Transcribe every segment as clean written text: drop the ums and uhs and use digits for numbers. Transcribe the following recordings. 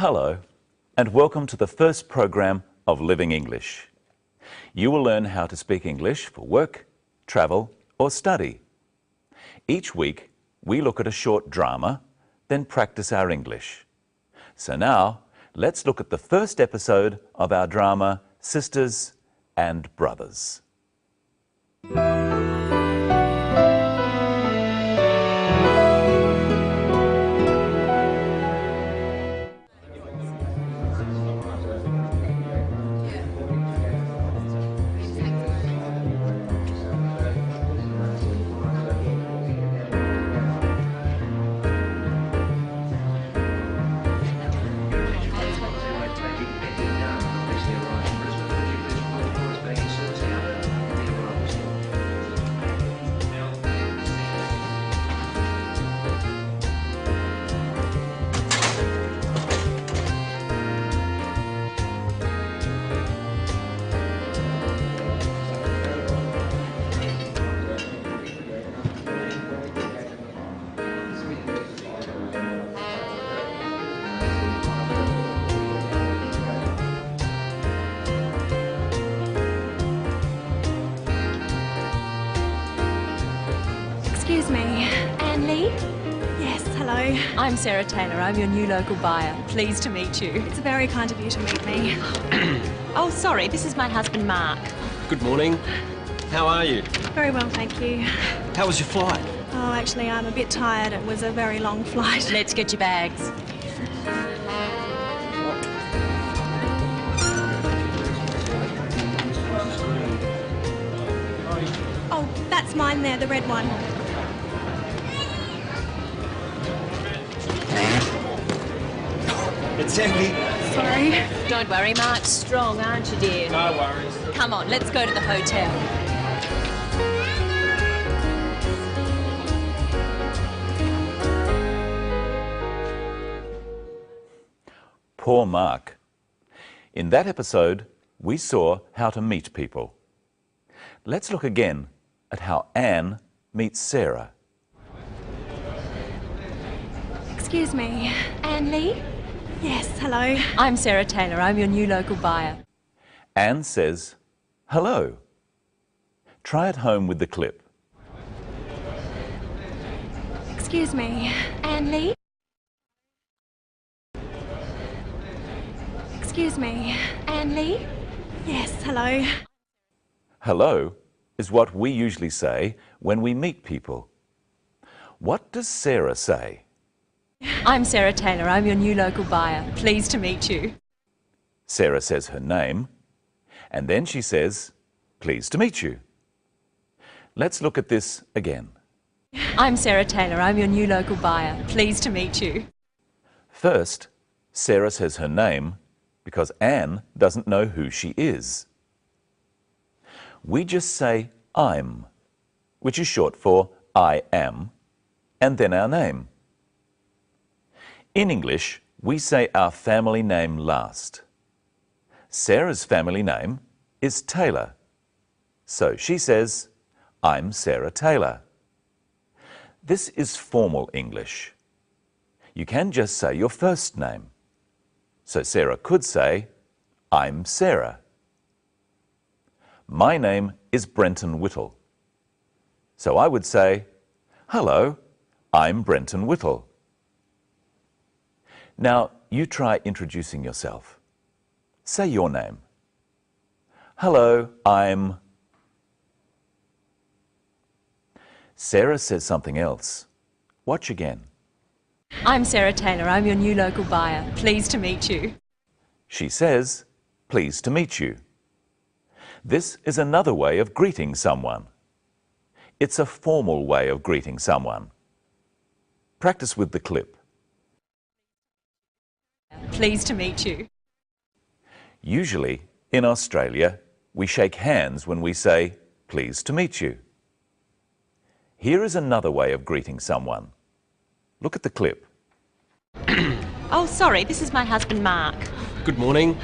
Hello, and welcome to the first program of Living English. You will learn how to speak English for work, travel, or study. Each week, we look at a short drama, then practice our English. So now, let's look at the first episode of our drama, Sisters and Brothers. Excuse me, Anne Lee? Yes, hello. I'm Sarah Taylor. I'm your new local buyer. Pleased to meet you. It's very kind of you to meet me. Oh, sorry, this is my husband, Mark. Good morning. How are you? Very well, thank you. How was your flight? Oh, actually, I'm a bit tired. It was a very long flight. Let's get your bags. Oh, that's mine there, the red one. It's empty. Sorry. Don't worry, Mark's strong, aren't you, dear? No worries. Come on, let's go to the hotel. Poor Mark. In that episode, we saw how to meet people. Let's look again at how Anne meets Sarah. Excuse me, Anne Lee? Yes, hello. I'm Sarah Taylor. I'm your new local buyer. Anne says, hello. Try it home with the clip. Excuse me, Anne Lee? Excuse me, Anne Lee? Yes, hello. Hello is what we usually say when we meet people. What does Sarah say? I'm Sarah Taylor. I'm your new local buyer. Pleased to meet you. Sarah says her name, and then she says, pleased to meet you. Let's look at this again. I'm Sarah Taylor. I'm your new local buyer. Pleased to meet you. First, Sarah says her name because Anne doesn't know who she is. We just say I'm, which is short for I am, and then our name. In English, we say our family name last. Sarah's family name is Taylor. So she says, I'm Sarah Taylor. This is formal English. You can just say your first name. So Sarah could say, I'm Sarah. My name is Brenton Whittle. So I would say, hello, I'm Brenton Whittle. Now, you try introducing yourself. Say your name. Hello, I'm... Sarah says something else. Watch again. I'm Sarah Taylor. I'm your new local buyer. Pleased to meet you. She says, pleased to meet you. This is another way of greeting someone. It's a formal way of greeting someone. Practice with the clip. Pleased to meet you. Usually, in Australia, we shake hands when we say, pleased to meet you. Here is another way of greeting someone. Look at the clip. Oh, sorry, this is my husband, Mark. Good morning.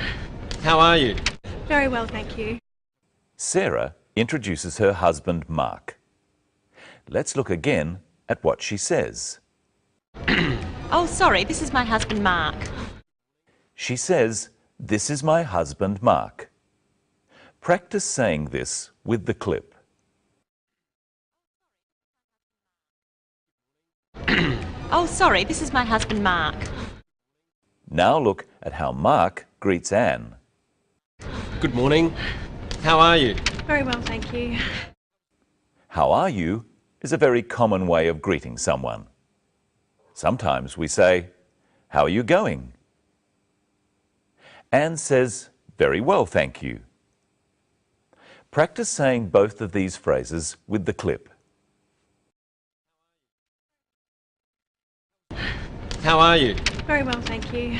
How are you? Very well, thank you. Sarah introduces her husband, Mark. Let's look again at what she says. Oh, sorry, this is my husband, Mark. She says, "This is my husband, Mark." Practice saying this with the clip. Oh, sorry, this is my husband, Mark. Now look at how Mark greets Anne. Good morning. How are you? Very well, thank you. How are you is a very common way of greeting someone. Sometimes we say, "How are you going?" Anne says, "Very well, thank you." Practice saying both of these phrases with the clip. How are you? Very well, thank you.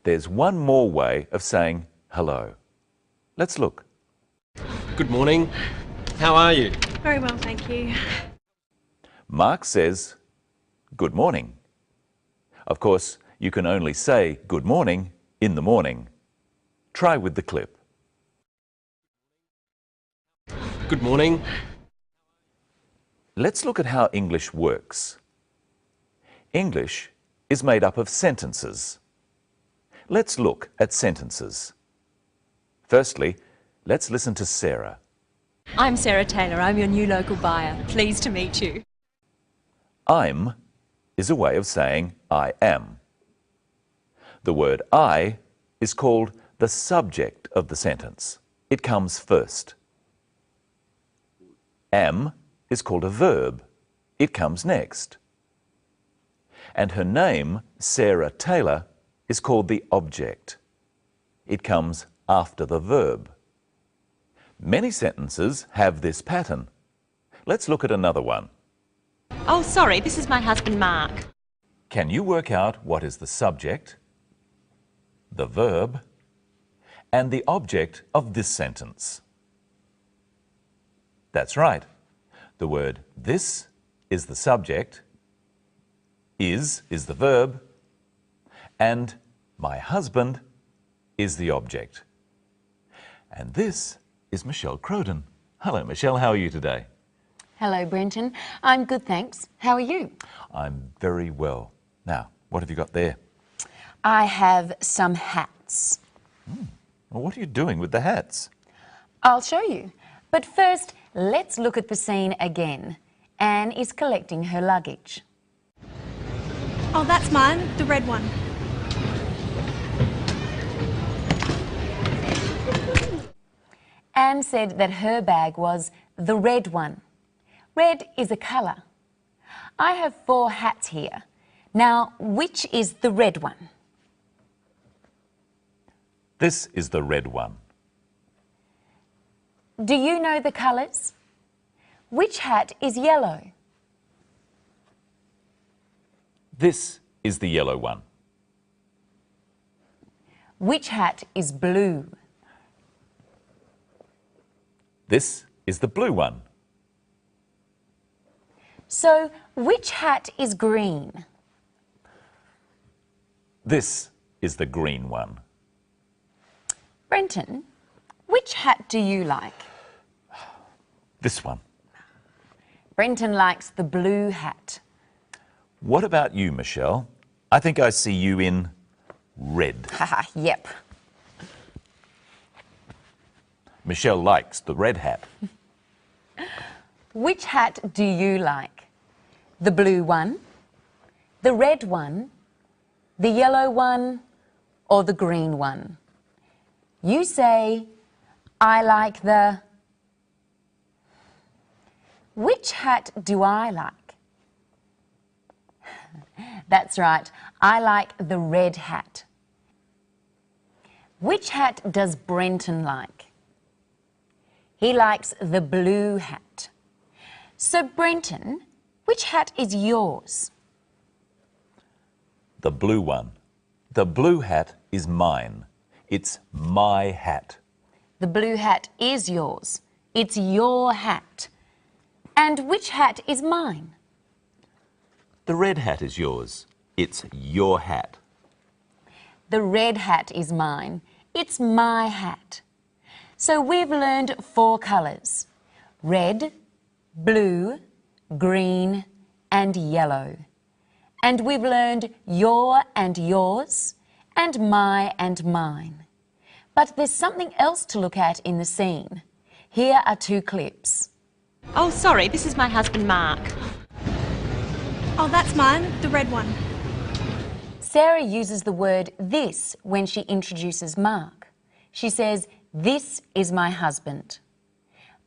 There's one more way of saying hello. Let's look. Good morning. How are you? Very well, thank you. Mark says, "Good morning." Of course, you can only say good morning in the morning. Try with the clip. Good morning. Let's look at how English works. English is made up of sentences. Let's look at sentences. Firstly, let's listen to Sarah. I'm Sarah Taylor. I'm your new local buyer. Pleased to meet you. I'm is a way of saying I am. The word I is called the subject of the sentence. It comes first. Am is called a verb. It comes next. And her name, Sarah Taylor, is called the object. It comes after the verb. Many sentences have this pattern. Let's look at another one. Oh, sorry, this is my husband, Mark. Can you work out what is the subject, the verb, and the object of this sentence? That's right. The word this is the subject, is the verb, and my husband is the object. And this is Michelle Croden. Hello, Michelle. How are you today? Hello, Brenton. I'm good, thanks. How are you? I'm very well. Now, what have you got there? I have some hats. Well, what are you doing with the hats? I'll show you. But first, let's look at the scene again. Anne is collecting her luggage. Oh, that's mine, the red one. Anne said that her bag was the red one. Red is a colour. I have 4 hats here. Now, which is the red one? This is the red one. Do you know the colours? Which hat is yellow? This is the yellow one. Which hat is blue? This is the blue one. So, which hat is green? This is the green one. Brenton, which hat do you like? This one. Brenton likes the blue hat. What about you, Michelle? I think I see you in red. Haha, yep. Michelle likes the red hat. Which hat do you like? The blue one, the red one, the yellow one, or the green one? You say, I like the... Which hat do I like? That's right, I like the red hat. Which hat does Brenton like? He likes the blue hat. So, Brenton, which hat is yours? The blue one. The blue hat is mine. It's my hat. The blue hat is yours. It's your hat. And which hat is mine? The red hat is yours. It's your hat. The red hat is mine. It's my hat. So we've learned 4 colours: red, blue, green and yellow. And we've learned your and yours and my and mine. But there's something else to look at in the scene. Here are two clips. Oh, sorry, this is my husband, Mark. Oh, that's mine, the red one. Sarah uses the word this when she introduces Mark. She says, "This is my husband."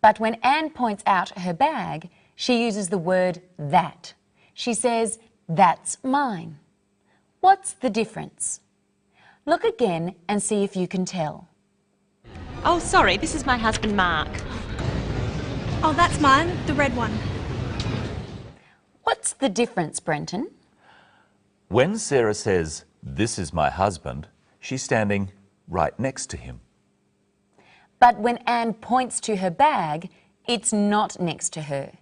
But when Anne points out her bag, she uses the word that. She says, "That's mine." What's the difference? Look again and see if you can tell. Oh, sorry, this is my husband, Mark. Oh, that's mine, the red one. What's the difference, Brenton? When Sarah says, "This is my husband," she's standing right next to him. But when Anne points to her bag, it's not next to her.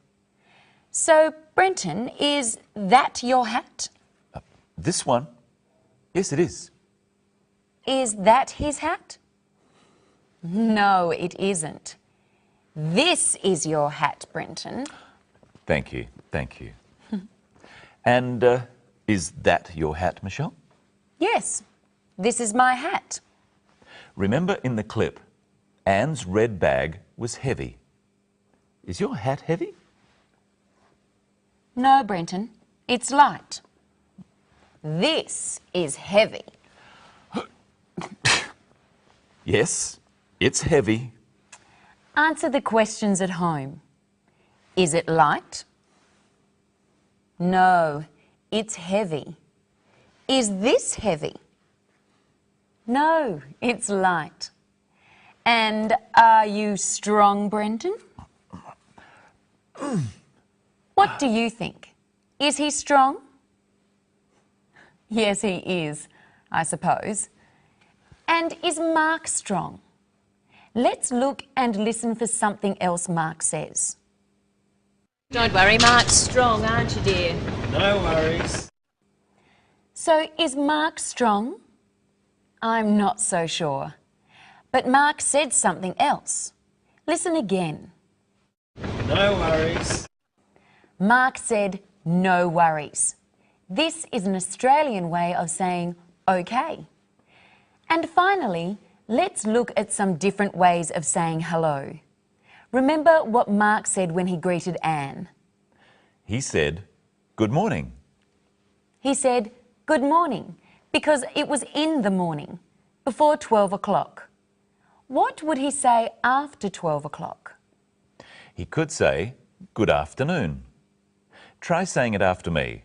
So, Brenton, is that your hat? This one? Yes, it is. Is that his hat? No, it isn't. This is your hat, Brenton. Thank you, thank you. And is that your hat, Michelle? Yes, this is my hat. Remember in the clip, Anne's red bag was heavy. Is your hat heavy? No, Brenton, it's light. This is heavy. Yes, it's heavy. Answer the questions at home. Is it light? No, it's heavy. Is this heavy? No, it's light. And are you strong, Brenton? What do you think? Is he strong? Yes, he is, I suppose. And is Mark strong? Let's look and listen for something else Mark says. Don't worry, Mark's strong, aren't you, dear? No worries. So, is Mark strong? I'm not so sure. But Mark said something else. Listen again. No worries. Mark said, "No worries." This is an Australian way of saying okay. And finally, let's look at some different ways of saying hello. Remember what Mark said when he greeted Anne. He said, "Good morning." He said, "Good morning," because it was in the morning, before 12 o'clock. What would he say after 12 o'clock? He could say, "Good afternoon." Try saying it after me.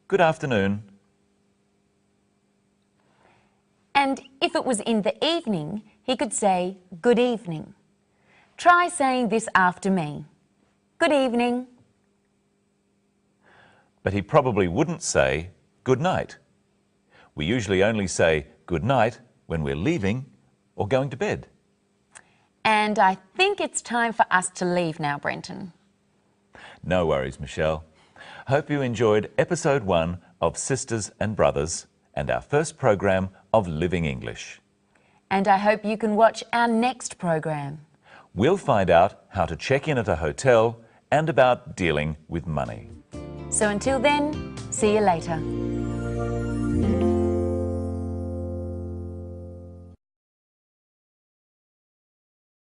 Good afternoon. And if it was in the evening, he could say, "Good evening." Try saying this after me. Good evening. But he probably wouldn't say, "Good night." We usually only say good night when we're leaving or going to bed. And I think it's time for us to leave now, Brenton. No worries, Michelle. Hope you enjoyed episode 1 of Sisters and Brothers and our first program of Living English. And I hope you can watch our next program. We'll find out how to check in at a hotel and about dealing with money. So until then, see you later.